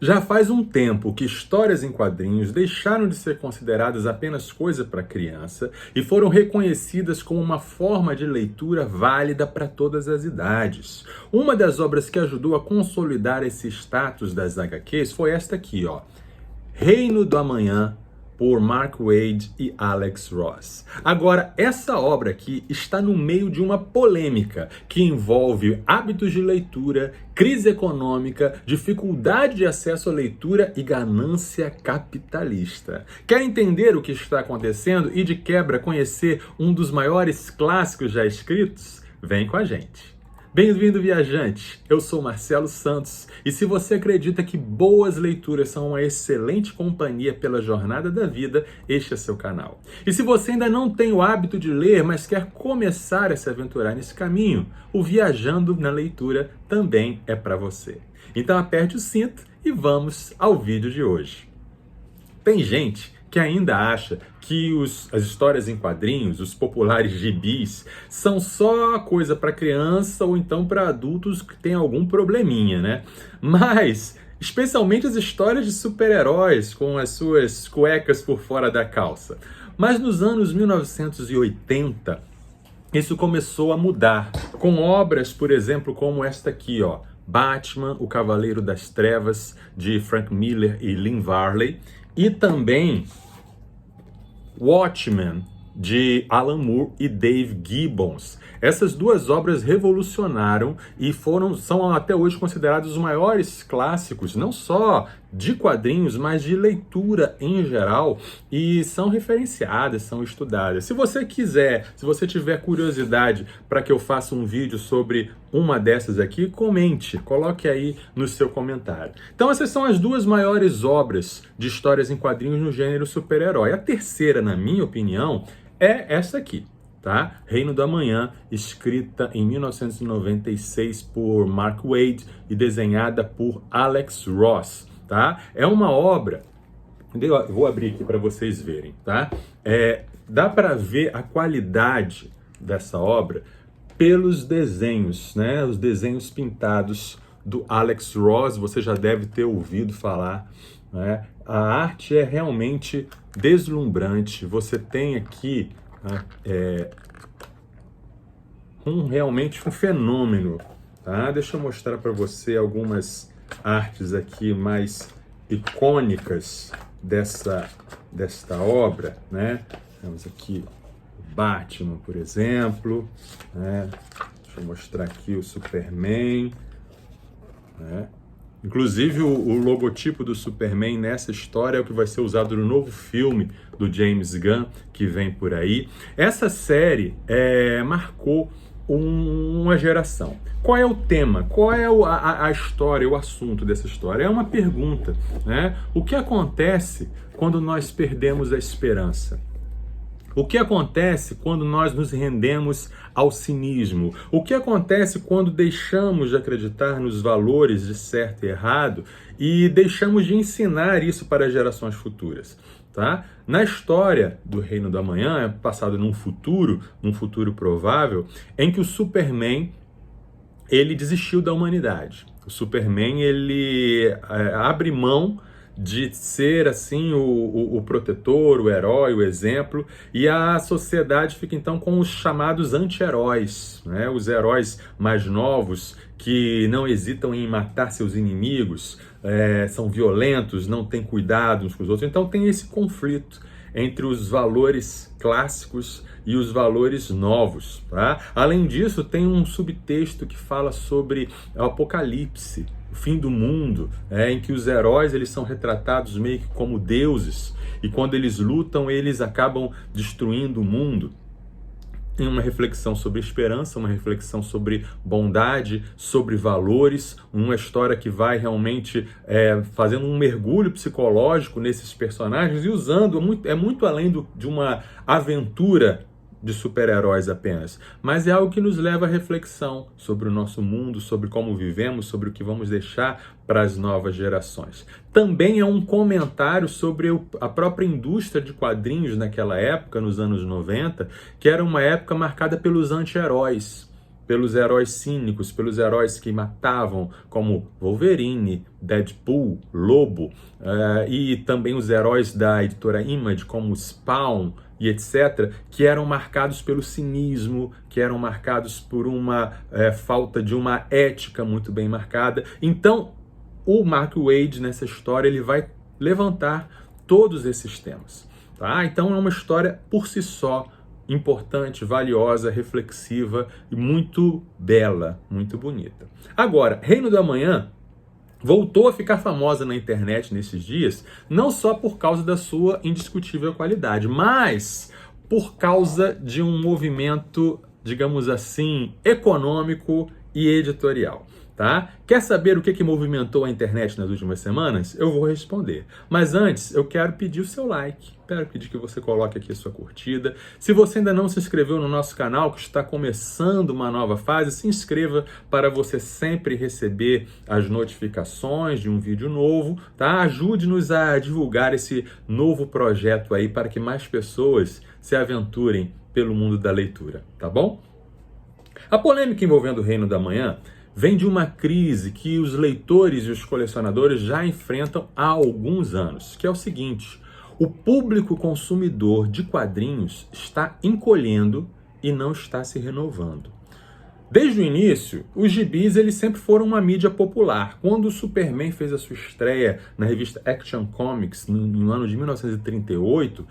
Já faz um tempo que histórias em quadrinhos deixaram de ser consideradas apenas coisa para criança e foram reconhecidas como uma forma de leitura válida para todas as idades. Uma das obras que ajudou a consolidar esse status das HQs foi esta aqui, ó. Reino do Amanhã, por Mark Waid e Alex Ross. Agora, essa obra aqui está no meio de uma polêmica que envolve hábitos de leitura, crise econômica, dificuldade de acesso à leitura e ganância capitalista. Quer entender o que está acontecendo e, de quebra, conhecer um dos maiores clássicos já escritos? Vem com a gente! Bem-vindo, viajante! Eu sou Marcelo Santos e se você acredita que boas leituras são uma excelente companhia pela jornada da vida, este é seu canal. E se você ainda não tem o hábito de ler, mas quer começar a se aventurar nesse caminho, o Viajando na Leitura também é para você. Então aperte o cinto e vamos ao vídeo de hoje. Tem gente que ainda acha que as histórias em quadrinhos, os populares gibis, são só coisa para criança ou então para adultos que têm algum probleminha, né? Mas, especialmente as histórias de super-heróis com as suas cuecas por fora da calça. Mas nos anos 1980, isso começou a mudar, com obras, por exemplo, como esta aqui, ó, Batman, o Cavaleiro das Trevas, de Frank Miller e Lynn Varley, e também Watchmen, de Alan Moore e Dave Gibbons. Essas duas obras revolucionaram e são até hoje considerados os maiores clássicos, não só de quadrinhos, mas de leitura em geral, e são referenciadas, são estudadas. Se você quiser, se você tiver curiosidade para que eu faça um vídeo sobre uma dessas aqui, comente, coloque aí no seu comentário. Então essas são as duas maiores obras de histórias em quadrinhos no gênero super-herói. A terceira, na minha opinião, é essa aqui, tá? Reino do Amanhã, escrita em 1996 por Mark Waid e desenhada por Alex Ross, tá? É uma obra, eu vou abrir aqui para vocês verem, tá? Dá para ver a qualidade dessa obra pelos desenhos, né? Os desenhos pintados do Alex Ross, você já deve ter ouvido falar, né? A arte é realmente deslumbrante. Você tem aqui realmente um fenômeno, tá? Deixa eu mostrar para você algumas artes aqui mais icônicas desta obra, né? Temos aqui o Batman, por exemplo, né? Deixa eu mostrar aqui o Superman, né? Inclusive, o logotipo do Superman nessa história é o que vai ser usado no novo filme do James Gunn, que vem por aí. Essa série marcou uma geração. Qual é o tema? Qual é a história, o assunto dessa história? É uma pergunta, né? O que acontece quando nós perdemos a esperança? O que acontece quando nós nos rendemos ao cinismo? O que acontece quando deixamos de acreditar nos valores de certo e errado e deixamos de ensinar isso para as gerações futuras? Tá? Na história do Reino do Amanhã, é passado num futuro provável, em que o Superman ele desistiu da humanidade. O Superman ele abre mão de ser assim o protetor, o herói, o exemplo, e a sociedade fica então com os chamados anti-heróis, né? Os heróis mais novos que não hesitam em matar seus inimigos, são violentos, não têm cuidado uns com os outros. Então tem esse conflito entre os valores clássicos e os valores novos, tá? Além disso, tem um subtexto que fala sobre o apocalipse, o fim do mundo, em que os heróis eles são retratados meio que como deuses, e quando eles lutam, eles acabam destruindo o mundo. Tem uma reflexão sobre esperança, uma reflexão sobre bondade, sobre valores, uma história que vai realmente fazendo um mergulho psicológico nesses personagens e usando, muito além de uma aventura de super-heróis apenas, mas é algo que nos leva à reflexão sobre o nosso mundo, sobre como vivemos, sobre o que vamos deixar para as novas gerações. Também é um comentário sobre a própria indústria de quadrinhos naquela época, nos anos 90, que era uma época marcada pelos anti-heróis. pelos heróis cínicos, pelos heróis que matavam, como Wolverine, Deadpool, Lobo, e também os heróis da editora Image, como Spawn e etc., que eram marcados pelo cinismo, que eram marcados por uma falta de uma ética muito bem marcada. Então, o Mark Waid, nessa história, ele vai levantar todos esses temas. Tá? Então, é uma história por si só importante, valiosa, reflexiva e muito bela, muito bonita. Agora, Reino da Manhã voltou a ficar famosa na internet nesses dias, não só por causa da sua indiscutível qualidade, mas por causa de um movimento, digamos assim, econômico e editorial. Tá? Quer saber o que movimentou a internet nas últimas semanas? Eu vou responder. Mas antes, eu quero pedir o seu like. Quero pedir que você coloque aqui a sua curtida. Se você ainda não se inscreveu no nosso canal, que está começando uma nova fase, se inscreva para você sempre receber as notificações de um vídeo novo. Tá? Ajude-nos a divulgar esse novo projeto aí para que mais pessoas se aventurem pelo mundo da leitura. Tá bom? A polêmica envolvendo o Reino da Manhã vem de uma crise que os leitores e os colecionadores já enfrentam há alguns anos, que é o seguinte: o público consumidor de quadrinhos está encolhendo e não está se renovando. Desde o início, os gibis eles sempre foram uma mídia popular. Quando o Superman fez a sua estreia na revista Action Comics no ano de 1938,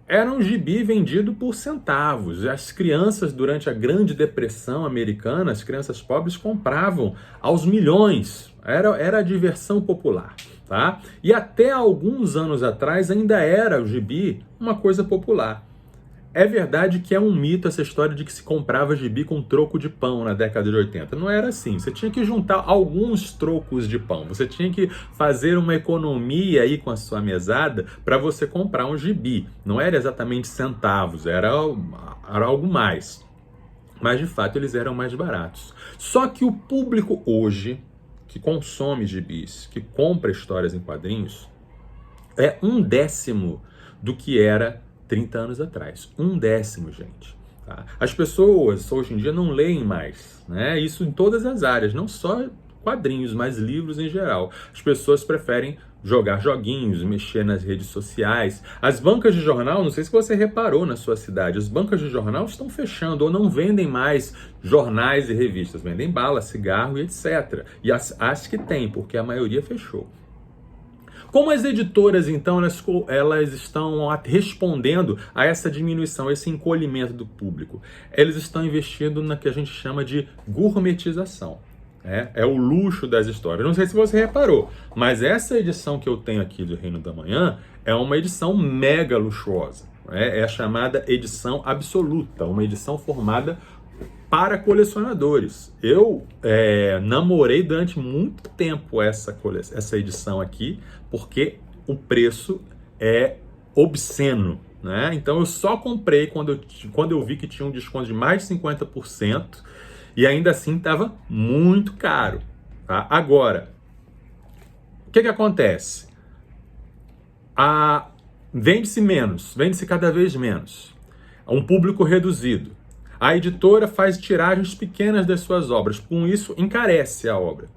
era um gibi vendido por centavos. As crianças, durante a Grande Depressão americana, as crianças pobres compravam aos milhões. Era a diversão popular. Tá? E até alguns anos atrás ainda era o gibi uma coisa popular. É verdade que é um mito essa história de que se comprava gibi com troco de pão na década de 80. Não era assim. Você tinha que juntar alguns trocos de pão. Você tinha que fazer uma economia aí com a sua mesada para você comprar um gibi. Não era exatamente centavos, era algo mais. Mas, de fato, eles eram mais baratos. Só que o público hoje, que consome gibis, que compra histórias em quadrinhos, é 1/10 do que era 30 anos atrás. 1/10, gente. Tá? As pessoas hoje em dia não leem mais, né? Isso em todas as áreas, não só quadrinhos, mas livros em geral. As pessoas preferem jogar joguinhos, mexer nas redes sociais. As bancas de jornal, não sei se você reparou na sua cidade, as bancas de jornal estão fechando ou não vendem mais jornais e revistas. Vendem bala, cigarro e etc. E as que tem, porque a maioria fechou. Como as editoras, então, elas estão respondendo a essa diminuição, esse encolhimento do público? Eles estão investindo na que a gente chama de gourmetização. É o luxo das histórias. Não sei se você reparou, mas essa edição que eu tenho aqui do Reino da Manhã é uma edição mega luxuosa. É a chamada edição absoluta, uma edição formada para colecionadores. Eu namorei durante muito tempo essa edição aqui, porque o preço é obsceno, né? Então eu só comprei quando eu vi que tinha um desconto de mais de 50%, e ainda assim estava muito caro. Tá? Agora, o que acontece? Vende-se menos, vende-se cada vez menos. Um público reduzido. A editora faz tiragens pequenas das suas obras, com isso encarece a obra.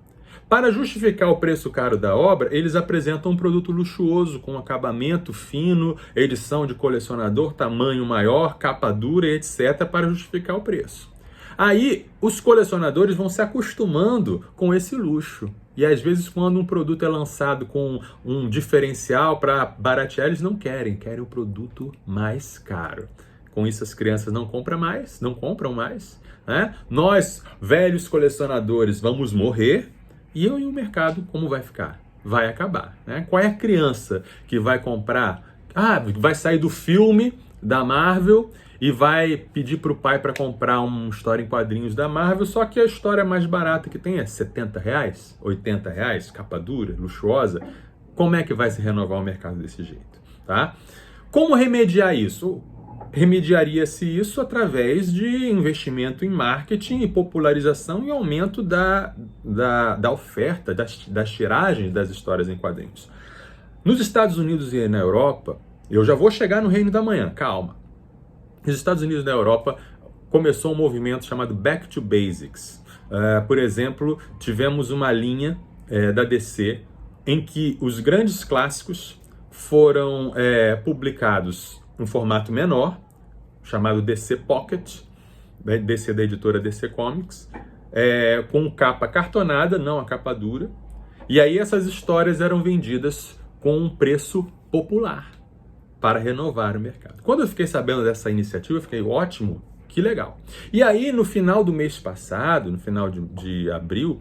Para justificar o preço caro da obra, eles apresentam um produto luxuoso, com acabamento fino, edição de colecionador, tamanho maior, capa dura, etc., para justificar o preço. Aí, os colecionadores vão se acostumando com esse luxo. E às vezes, quando um produto é lançado com um diferencial para baratear, eles não querem o produto mais caro. Com isso, as crianças não compram mais. Né? Nós, velhos colecionadores, vamos morrer. E o mercado, como vai ficar? Vai acabar. Né? Qual é a criança que vai comprar? Vai sair do filme da Marvel e vai pedir para o pai para comprar uma história em quadrinhos da Marvel, só que a história mais barata que tem é R$70, R$80, capa dura, luxuosa. Como é que vai se renovar o mercado desse jeito? Tá? Como remediar isso? Remediaria-se isso através de investimento em marketing e popularização e aumento da oferta, das tiragens das histórias em quadrinhos. Nos Estados Unidos e na Europa, eu já vou chegar no Reino da Manhã, calma. Nos Estados Unidos e na Europa, começou um movimento chamado Back to Basics. Por exemplo, tivemos uma linha da DC em que os grandes clássicos foram publicados em formato menor, chamado DC Pocket, DC da editora DC Comics, com capa cartonada, não a capa dura. E aí essas histórias eram vendidas com um preço popular para renovar o mercado. Quando eu fiquei sabendo dessa iniciativa, eu fiquei ótimo, que legal. E aí no final do mês passado, no final de abril,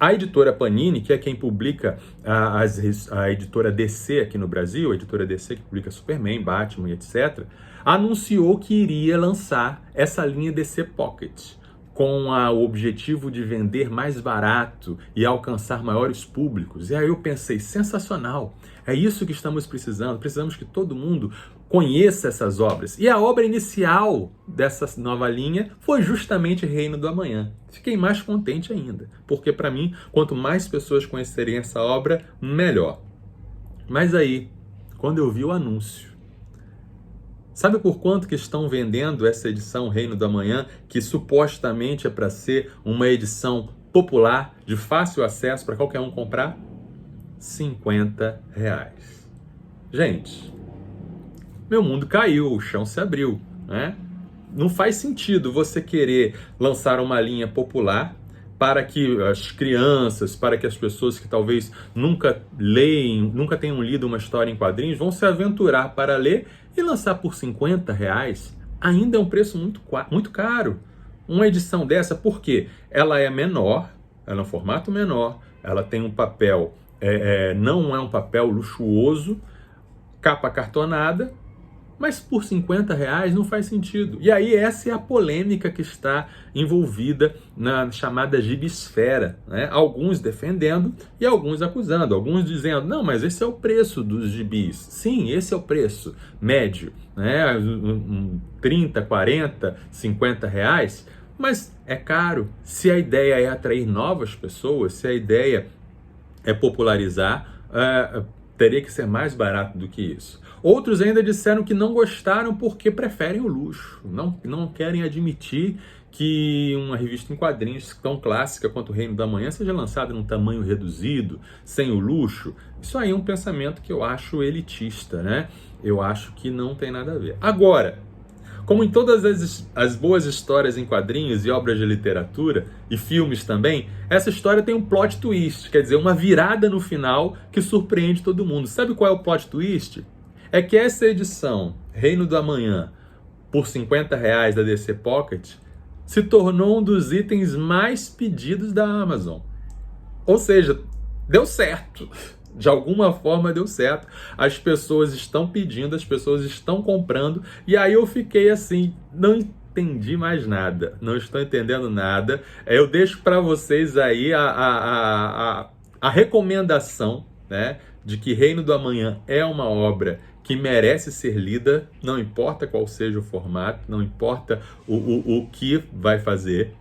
a editora Panini, que é quem publica a editora DC aqui no Brasil, a editora DC que publica Superman, Batman e etc., anunciou que iria lançar essa linha DC Pocket, com o objetivo de vender mais barato e alcançar maiores públicos. E aí eu pensei, sensacional, é isso que estamos precisando. Precisamos que todo mundo conheça essas obras. E a obra inicial dessa nova linha foi justamente Reino do Amanhã. Fiquei mais contente ainda, porque para mim, quanto mais pessoas conhecerem essa obra, melhor. Mas aí, quando eu vi o anúncio, sabe por quanto que estão vendendo essa edição Reino do Amanhã, que supostamente é para ser uma edição popular, de fácil acesso para qualquer um comprar? R$50. Gente, meu mundo caiu, o chão se abriu, né? Não faz sentido você querer lançar uma linha popular para que as crianças, para que as pessoas que talvez nunca nunca tenham lido uma história em quadrinhos, vão se aventurar para ler e lançar por R$50, ainda é um preço muito caro. Uma edição dessa, porque ela é menor, ela é um formato menor, ela tem um papel, não é um papel luxuoso, capa cartonada, mas por R$50 não faz sentido. E aí essa é a polêmica que está envolvida na chamada gibisfera, né? Alguns defendendo e alguns acusando. Alguns dizendo, não, mas esse é o preço dos gibis. Sim, esse é o preço médio, né? 30, 40, R$50. Mas é caro. Se a ideia é atrair novas pessoas, se a ideia é popularizar, teria que ser mais barato do que isso. Outros ainda disseram que não gostaram porque preferem o luxo, não querem admitir que uma revista em quadrinhos tão clássica quanto o Reino da Manhã seja lançada num tamanho reduzido, sem o luxo. Isso aí é um pensamento que eu acho elitista, né? Eu acho que não tem nada a ver. Agora, como em todas as boas histórias em quadrinhos e obras de literatura, e filmes também, essa história tem um plot twist, quer dizer, uma virada no final que surpreende todo mundo. Sabe qual é o plot twist? É que essa edição, Reino do Amanhã, por R$50 da DC Pocket, se tornou um dos itens mais pedidos da Amazon. Ou seja, deu certo. De alguma forma deu certo. As pessoas estão pedindo, as pessoas estão comprando. E aí eu fiquei assim, não entendi mais nada. Não estou entendendo nada. Eu deixo para vocês aí a recomendação, né, de que Reino do Amanhã é uma obra que merece ser lida, não importa qual seja o formato, não importa o que vai fazer,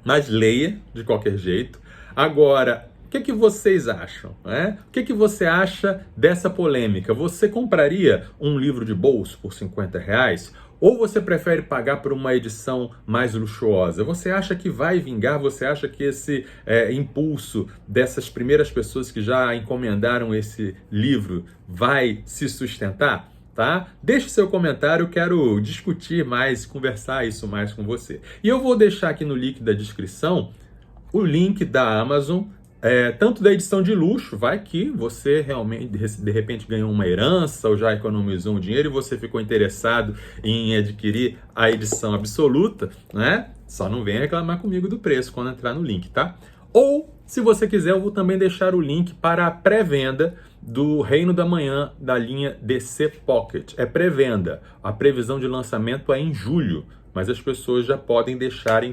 mas leia de qualquer jeito. Agora, o que vocês acham? Né? O que você acha dessa polêmica? Você compraria um livro de bolso por R$50? Ou você prefere pagar por uma edição mais luxuosa? Você acha que vai vingar? Você acha que esse impulso dessas primeiras pessoas que já encomendaram esse livro vai se sustentar? Tá? Deixe seu comentário, eu quero discutir mais, conversar isso mais com você. E eu vou deixar aqui no link da descrição o link da Amazon, tanto da edição de luxo, vai que você realmente, de repente, ganhou uma herança ou já economizou um dinheiro e você ficou interessado em adquirir a edição absoluta, né? Só não venha reclamar comigo do preço quando entrar no link, tá? Ou, se você quiser, eu vou também deixar o link para a pré-venda do Reino da Manhã da linha DC Pocket. É pré-venda. A previsão de lançamento é em julho, mas as pessoas já podem deixar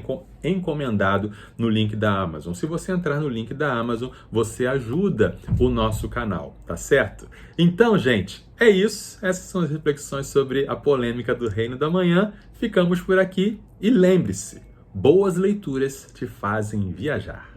encomendado no link da Amazon. Se você entrar no link da Amazon, você ajuda o nosso canal, tá certo? Então, gente, é isso. Essas são as reflexões sobre a polêmica do Reino da Manhã. Ficamos por aqui e lembre-se, boas leituras te fazem viajar.